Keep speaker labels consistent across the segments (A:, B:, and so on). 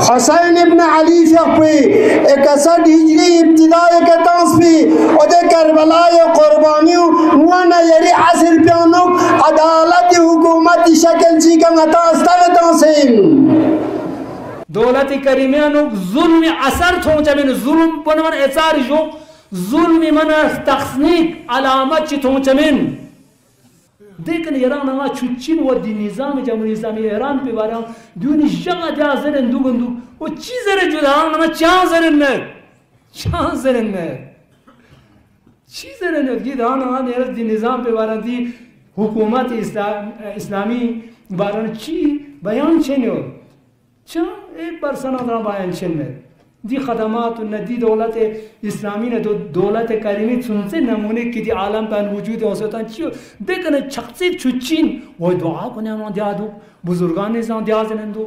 A: حسین ابن علی فقه پی 100 هجری ابتدای کتانس پی و ده کربلای قربانی و موانا یری عصر پیانوک عدالت حکومت شکل چی کن اتاستان تانسیم
B: دولت کریمیانو ظلم اثر تونجا من ظلم بنمان اثار جو ظلم من تخنیک علامت چی تونجا من دیکن ایران اما چوچین و دی نظام جمهوری اسلامی ایران پی بارا دیونی جگہ دیا زرن دو گندو و چی زرن جو دارن اما چان زرن نه چان زرن نه چی زرن نه دی دارن اما دی نظام پی بارا دی حکومت اسلامی بارا چی بیان چنیو چون ایک بار سنادران بیان چنیو دی خدمات و ندی دولت اسلامی نے دولت کریمی سنسے نمونے کی دی عالم پہن وجود ہوسیتان چیو دیکھنے چقصیب چوچین وہ دعا کنے انہوں دیا دو بزرگان نظام دیا زنندو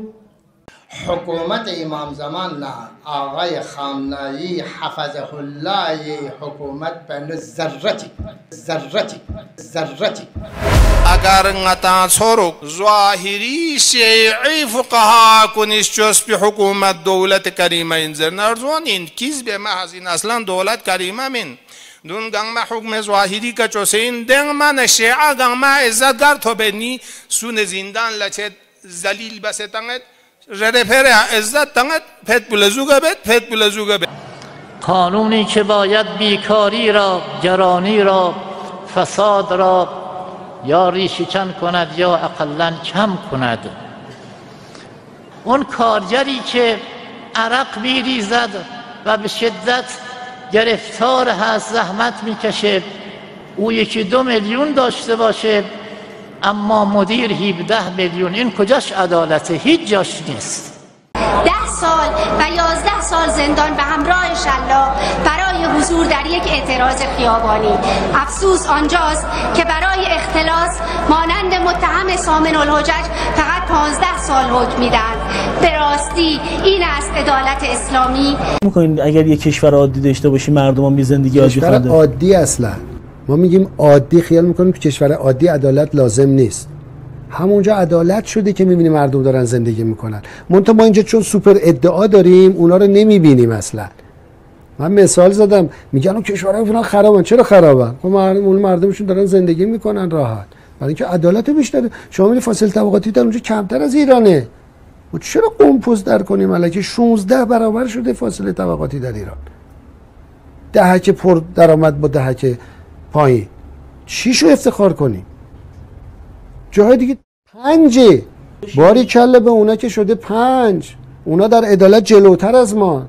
C: حکومت امام زمان نا آقای خامنه‌ای حفظه الله حکومت پہن ذرتی
D: اگر ngata sorok zahiri şi'i fuqaha kuniş çöspi hükümet devlet karime inzernar zonin kizbe mahzin aslan devlet karime min dun gangma hükme zahiri ka çösein dengma neşia gangma izzatgar tobeni sune zindan lachet zalil basetanget redefere izzat tanget pet bulazuga bet
E: قانونی که باید بیکاری را، گرانی را، فساد را یا ریشه‌کن کند یا اقلاً کم کند. اون کارگری که عرق می‌ریزد و به شدت گرفتار هست، زحمت می‌کشه، او 1-2 میلیون داشته باشه اما مدیر 17 میلیون، این کجاش عدالته؟ هیچ جاش نیست.
F: 10 سال و 11 سال زندان به همراه شلاق برای حضور در یک اعتراض خیابانی. افسوس آنجاست که برای اختلاس مانند متهم سامن الحجج فقط 15 سال حکم میدن. به راستی این است عدالت اسلامی.
G: می‌کنین اگر یک کشور عادی داشته باشی مردمان بی زندگی عادی
H: کشور عادی اصلا ما میگیم عادی، خیال میکنیم که کشور عادی عدالت لازم نیست. همونجا عدالت شده که میبینیم مردم دارن زندگی میکنن. منتها ما اینجا چون سوپر ادعا داریم اونا رو نمیبینیم اصلا. من مثال زدم میگن اون کشورها فلان خرابن. چرا خرابن؟ خب مردمشون دارن زندگی میکنن راحت. برای اینکه عدالت بیشتره. شما میبینید فاصله طبقاتی در اونجا کمتر از ایرانه. ما چرا قمپوز در کنیم؟ الکی 16 برابر شده فاصله طبقاتی در ایران. دهک پر درآمد با دهک پایین. چیشو افتخار کنیم؟ جاهای دیگه 5 باری کله به اونا که شده 5. اونا در عدالت جلوتر از ما.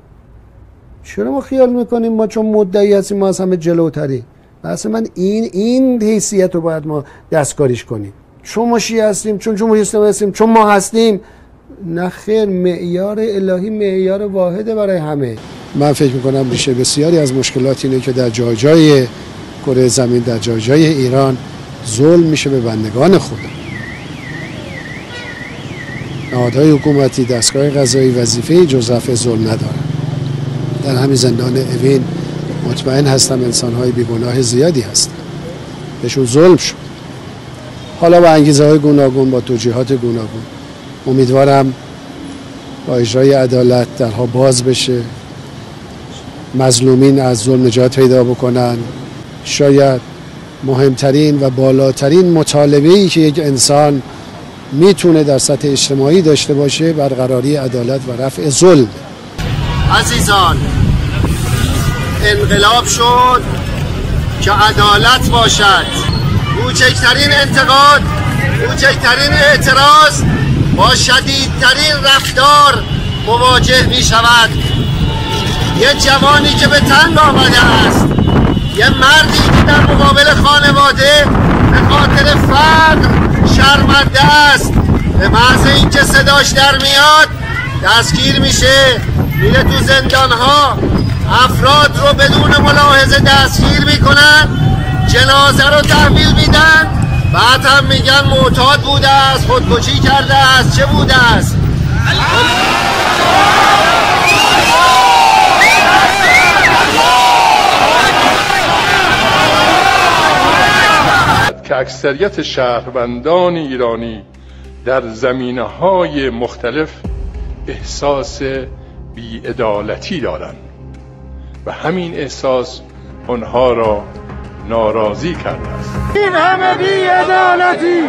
H: چرا ما خیال میکنیم ما چون مدعی هستیم ما از همه جلوتری؟ بحث من این حیثیت رو باید ما دستکاریش کنیم. چون ما شیعه هستیم، چون جمهوری اسلامی هستیم، چون ما هستیم. نه خیر، معیار الهی معیار واحده برای همه. من فکر میکنم ریشه بسیاری از مشکلات اینه که در جای کره زمین، در جای ایران ظلم میشه به بندگان خدا. نهادهای حکومتی، دستگاه قضایی وظیفه جز رفع ظلم ندارن. در همین زندان اوین مطمئن هستم انسانهای بیگناه زیادی هستن، بهشون ظلم شد. حالا با انگیزه‌های گوناگون، با توجیهات گوناگون، امیدوارم با اجرای عدالت درها باز بشه، مظلومین از ظلم نجات پیدا بکنن. شاید مهمترین و بالاترین مطالبه‌ای که یک انسان میتونه در سطح اجتماعی داشته باشه برقراری عدالت و رفع ظلم.
C: عزیزان، انقلاب شد که عدالت باشد. کوچکترین انتقاد، کوچکترین اعتراض با شدیدترین رفتار مواجه می شود. یه جوانی که به تنگ آمده است، یه مردی که در مقابل خانواده به خاطر فقر شرمنده است، به محض اینکه صداش در میاد دستگیر میشه، میره تو زندانها، افراد رو بدون ملاحظه دستگیر میکنن، جنازه رو تحویل میدن، بعد هم میگن معتاد بوده است، خودکشی کرده است، چه بوده است.
I: که اکثریت شهروندان ایرانی در زمینه‌های مختلف احساس بی‌عدالتی دارند و همین احساس آنها را ناراضی کرده است.
J: این همه بی‌عدالتی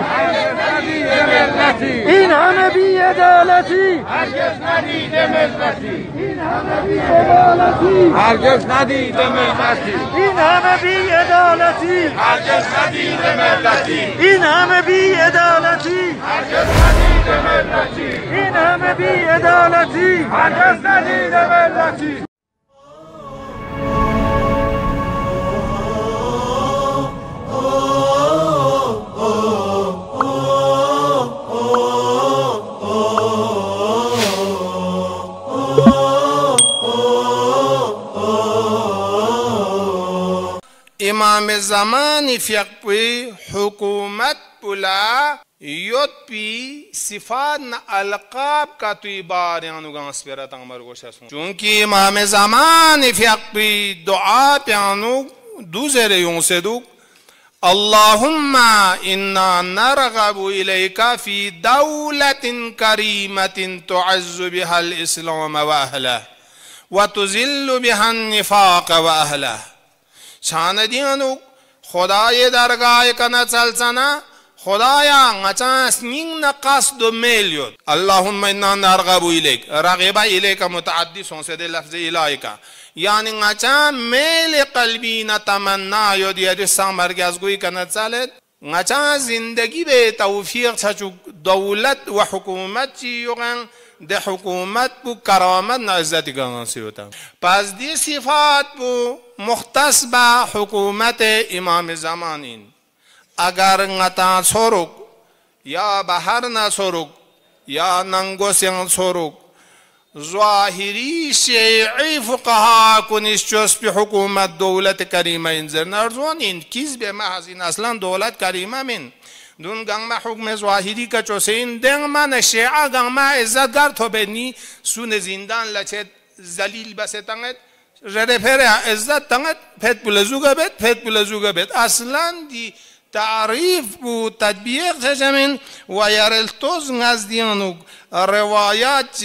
J: این همه بی‌عدالتی هرگز ندیده ملتی این همه بی‌عدالتی هرگز ندیده ملتی این همه بی‌عدالتی هرگز ندیده ملتی این همه بی‌عدالتی هرگز ندیده ملتی این همه بی‌عدالتی هرگز ندیده ملتی.
D: امام زمان فقه حکومت بلا یوت پی صفات نا القاب کا توی باریانو گانس پیرت امر گوشاسون چونکہ امام زمان فقه دعا پیانو دوزر یون سے دو اللهم انا نرغب اليك في دولة كريمة تعز بها الاسلام واهله وتذل بها النفاق واهله. شان دیانو خدای درگاه کنا چلچنا خدایا نچاس نین قصد میلیود. اللهم انا نرغب الیک رغب الیک متعدی سونسد لفظ الیک یعنی نچا میل قلبی نتمنا یود یاد سامرگز گوی کنا چلد نچا زندگی به توفیق چچو دولت و حکومت چی یوگن ده حکومت بو کرامت نا عزتی گانسی ہوتا. پس دی صفات بو مختص با حکومت امام زمانین اگر نتا سورک یا بحر نا سورک یا ننگو سیان سورک ظاهری شیعی فقها کنیش چوس پی حکومت دولت کریمه انزر نرزون این کیز به محض این اصلا دولت کریمه من دون گنگ حکم ظاهری کا چوسین دنگ من شیعه گنگ ما عزت گر تو بینی سون زندان لچه زلیل بسه تنگت رده پره عزت تنگت پت بلزوگا بید اصلا دی تعریف بو تطبیق چشمین و یارلتوز نزدیانو روایات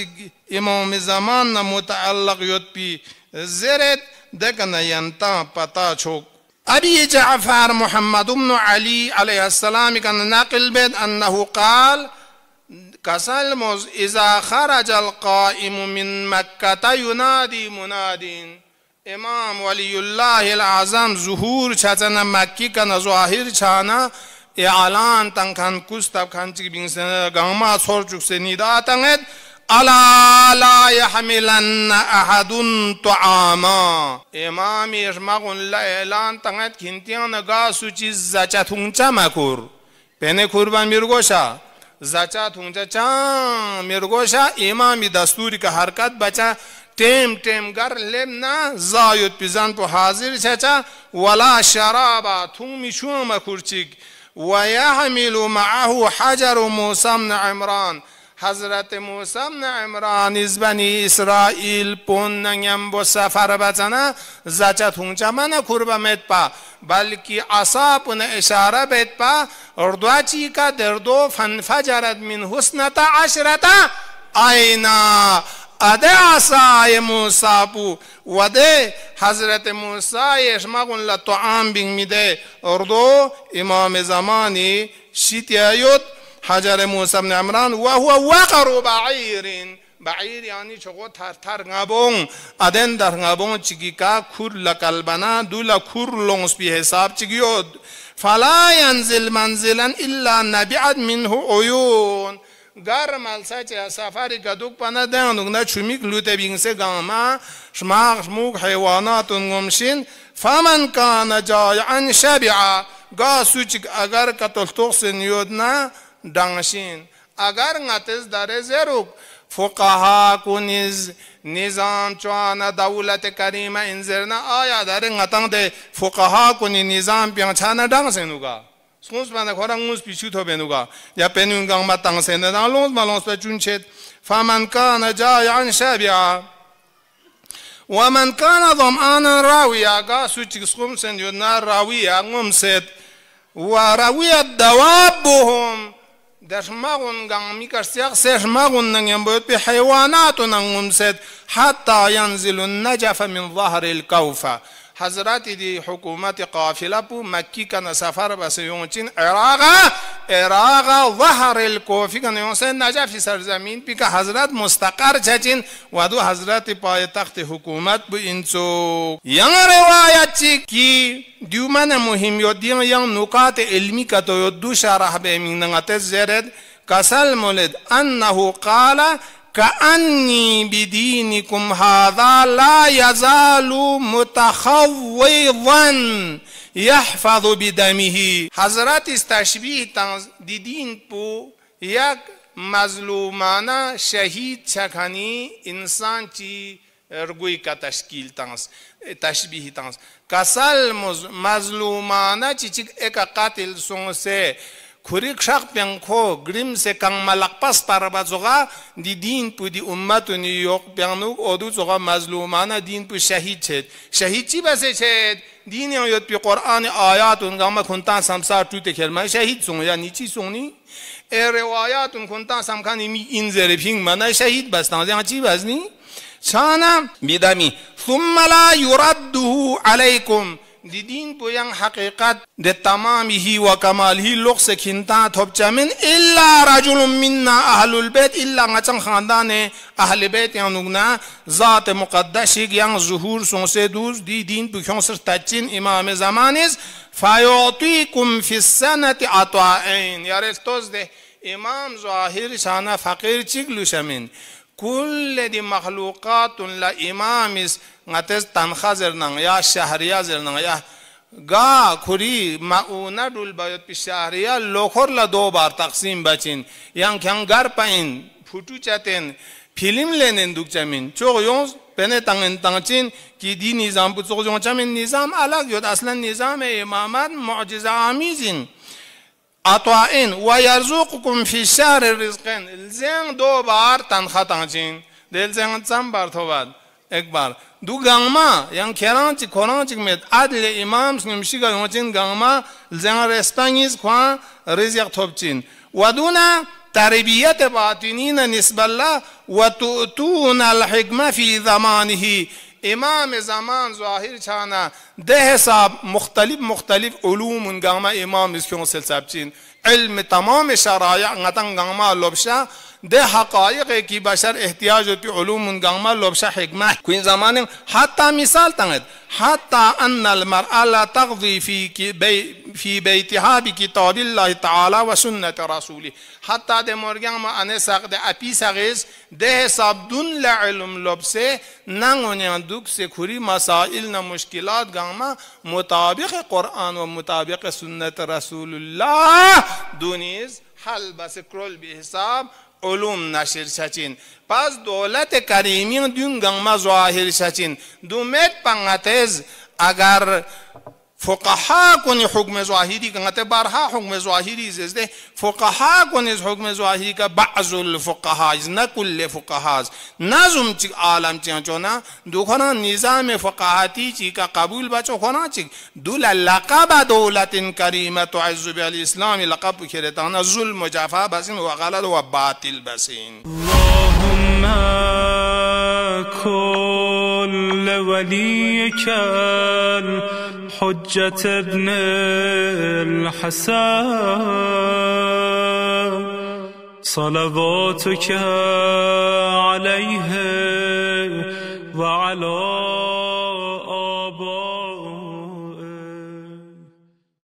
D: امام زمان متعلق یود پی زرد دکن ینتا پتا چوک. ابي جعفر محمد بن علي عليه السلام كان ناقل بيت انه قال كسلمز اذا خرج القائم من مكة ينادي مناد. امام ولي الله العظم ظهور چاچنا مکی کا ظاهر چانا اعلان تنکان کستاب کانچی بینسن گاما سورچوک سے ندا تنگت الا لا يحملن احد طعاما. امام اشماغن لا اعلان تنگت کھنتیان گاسو چیز زچا تونچا مکور پہنے قربان مرگوشا زچا تونچا چا مرگوشا امامی دستوری کا حرکت بچا ٹیم گر لیمنا زایود پیزان پو حاضر چچا ولا شرابا تومی شوم کرچک ويحمل معه حجر موسى بن عمران. حضرت موسى بن عمران از بنی اسرائیل پوننگم با سفر بچنا زچا تونچا من کربا میت پا بلکی عصا پون اشاره بیت پا اردوا چی کا دردو فنفجرت من حسنتا عشرتا آئینا اده عصای موسیٰ پو وده حضرت موسیٰ اشماغن لطعام بین میده اردو امام زمانی شیتی آیود حجر موسیٰ بن عمران وهو وقر بعیر یعنی چگو تر غابون ادن در غابون چگی کا کور لقلبنا دولا کور لونس بی حساب چگیود فلا ينزل منزلا الا نبعد منه عیون. گر ملسا چه سفری کدوک پناه دهندوک نه چومیک لوته بینسه گاما شموک حیواناتون گمشین فمن کان جایعا شبعا گاسو چک اگر کتل توخسن یود نه دانشین اگر نتز داره زروک فقها کنیز نظام چوانا دولت کریمه انزرنا آیا داره نتان ده فقها کنی نظام پیانچانا دانسنوگا سونس بنا خورا مونس پیچو تو بنوگا یا پنونگا ما تانسنه دان لونس مالونس پا چونچت فمن کان جایعا شبعا ومن كان ظمآنا راويا قاسو تشكسكم سنجونا راويا غمسد وراويا دوابهم درماغون گامی کرسیق سرماغون نگم باید به حیوانات نگم سد حتی ینزل النجف من ظهر الكوفه. حضرت دی حکومت قافله پو مکی کن سفر بس یونچین عراق ظهر الكوفی کن یونسن نجف سرزمین پی که حضرت مستقر چچین و دو حضرت پای تخت حکومت بو انسو. ین روایت چی کی دیومن مهم یود دیم ین نکات علمی کتو یود دو شرح بیمین نغتت زرد کسل مولد انه قال كأني بدينكم هذا لا يزال متخوضا يحفظ بدمه. حضرت استشبیه تنز دین پو یک مظلومانه شهید چکنی انسان چی رگوی کا تشکیل تنز تشبیه تنز کسل مظلومانه چی ایک قاتل سون سے خوریک شاق پیانکو گریم سے کان ملق پس پربا زوغا دی دین پو دی امت و نیوک پیانوک اودو زوغا مظلومانه دین پو شهید چید. شهید چی بسه چید؟ دین یاد پی قرآن آیات اونگا ما کنتان سمسار توی کلمه شهید سون یا نیچی سونی ای روایات اون کنتان سمکانی می این زیر پینگ منای شهید بستان یا چی بزنی؟ چانا بیدمی ثم لا يرده عليكم دی دین پویان حقیقت دی تمامی و کمالی لوگ سے کھنتا تھوبچامن الا رجل منا اهل البيت الا غچن خاندان اهل بیت یانوگنا ذات مقدس یان ظهور سون سے دوز دی دین پویان سر تچین امام زمانیز فیعطیکم فی السنة عطائین یار توز ده امام ظاهر شانا فقیر چگلو شمین كل دي مخلوقات لا إمامس غتز تنخزر نان يا شهريا زرنا يا غا كوري ماونا دول بايت بشهريا لوخور لا دو بار تقسيم بچين يان كان غار پاين فوتو چاتين فيلم لنن دوك چامين چوغ يونز بنه تانن تانچين كي دي نظام بو چوغ يون چامين نظام الگ يود اصلا نظام امامات معجزه آمیزين عطائن و یرزقکم فی شهر الرزقین الزن دو بار تنخواه تانچین دل زن چند بار تو بعد ایک بار دو گنگما یان کرانچی کرانچی کمید عدل امام سنمشی که یونچین گنگما الزن رسپنگیز خواه رزق توبچین و دونا تربیت باطنین نسبت الله و تؤتون الحکمه فی زمانه امام زمان ظاهر چانا ده حساب مختلف علوم گاما امام اسکیون سلسابچین علم تمام شرائع غتن گاما لبشا ده حقائق کی بشر احتیاج ہوتی علوم گاما لبشا حکمہ کوئی زمان حتی مثال تنگد حتی ان المرأة لا تغضی فی بیتها بکتاب اللہ تعالی و سنت رسولی حتی ده مرگان ما انه ساق ده اپی ساقیز ده حساب دون لعلم لبسه ننگونیان دوک سے کھوری مسائل نا مشکلات گاما مطابق قرآن و مطابق سنت رسول اللہ دونیز حل بس کرول بی حساب علوم نشر شچین پس دولت کریمی دون گاما ظاهر شچین دومت پنگتز اگر فقها کنی حکم ظاهری کنگتے بارها حکم ظاهری زده فقها کنی حکم ظاهری کا بعض الفقها نه کل فقها نظم چی عالم چی چونا دوخنا نظام فقهاتی چی کا قبول بچو خنا چی دول لقب دولت کریمه تعز بالاسلام لقب کرتانا ظلم و جفا بسین و غلط و باطل بسین. اللهم كل وليك حجة ابن الحسن صلواتك عليه وعلى آبائه